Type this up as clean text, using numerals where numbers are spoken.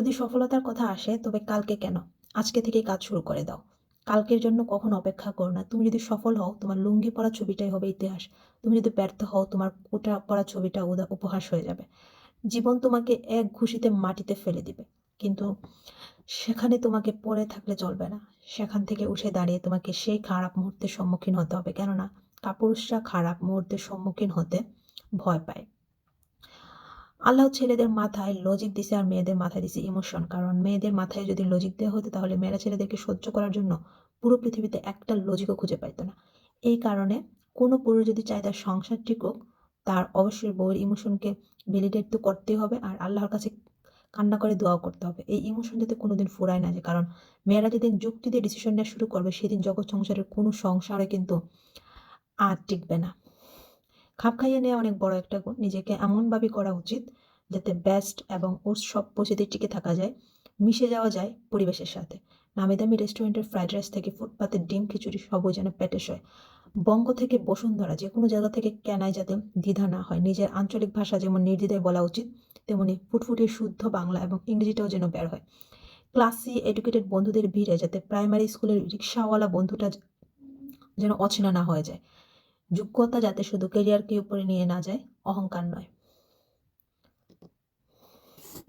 যদি সফলতার কথা আসে তবে কালকে কেন? আজকে থেকেই কাজ শুরু করে দাও। কালকের জন্য কখনো অপেক্ষা করো না। তুমি যদি সফল হও তোমার লুঙ্গি পরা ছবিটাই হবে ইতিহাস। তুমি যদি ব্যর্থ হও তোমার কোটা পরা ছবিটা উপহাস হয়ে যাবে। জীবন তোমাকে এক ঘুষিতে মাটিতে ফেলে দিবে। কিন্তু সেখানে তোমাকে পড়ে থাকলে চলবে না। সেখান থেকে উঠে দাঁড়িয়ে তোমাকে সেই খারাপ মুহূর্তের সম্মুখীন হতে হবে। কেননা কাপুরুষরা খারাপ মুহূর্তের সম্মুখীন হতে ভয় পায়। আল্লাহ ছেলেদের মাথায় লজিক দিছে আর মেয়েদের মাথায় দিছে ইমোশন। কারণ মেয়েদের মাথায় যদি লজিক দেওয়া হতো তাহলে মেয়েরা ছেলেদেরকে সহ্য করার জন্য পুরো পৃথিবীতে একটা লজিকও খুঁজে পাইতো না। এই কারণে কোনো পুরুষ যদি চায় তার সংসার টিকুক, তার অবশ্যই বউয়ের ইমোশনকে ভ্যালিডেট তো করতেই হবে আর আল্লাহর কাছে কান্না করে দোয়াও করতে হবে। এই ইমোশন যাতে কোনোদিন ফুরায় না যায়। কারণ মেয়েরা যেদিন যুক্তি দিয়ে ডিসিশন নেওয়া শুরু করবে সেদিন জগৎ সংসারের কোনো সংসারে কিন্তু আর টিকবে না। খাপ খাইয়ে নেওয়া অনেক বড় একটা গুণ। নিজেকে এমনভাবে করা উচিত যাতে বেস্ট এবং ওর সব পরিস্থিতি টিকে থাকা যায়, মিশে যাওয়া যায় পরিবেশের সাথে। নামি দামি রেস্টুরেন্টের ফ্রাইড রাইস থেকে ফুটপাতের ডিম খিচুড়ি সবই যেন পেটে সয়। বঙ্গ থেকে বসুন্ধরা যেকোনো জায়গা থেকে কেনায় যাতে দ্বিধা না হয়। নিজের আঞ্চলিক ভাষা যেমন নির্দ্বিধায় বলা উচিত, তেমনি ফুটফুটে শুদ্ধ বাংলা এবং ইংরেজিটাও যেন বের হয়। ক্লাসি এডুকেটেড বন্ধুদের ভিড়ে যাতে প্রাইমারি স্কুলের রিক্সাওয়ালা বন্ধুটা যেন অচেনা না হয়ে যায়। যোগ্যতা যাতে শুধু ক্যারিয়ারকে উপরে নিয়ে না যায়, অহংকার নয়।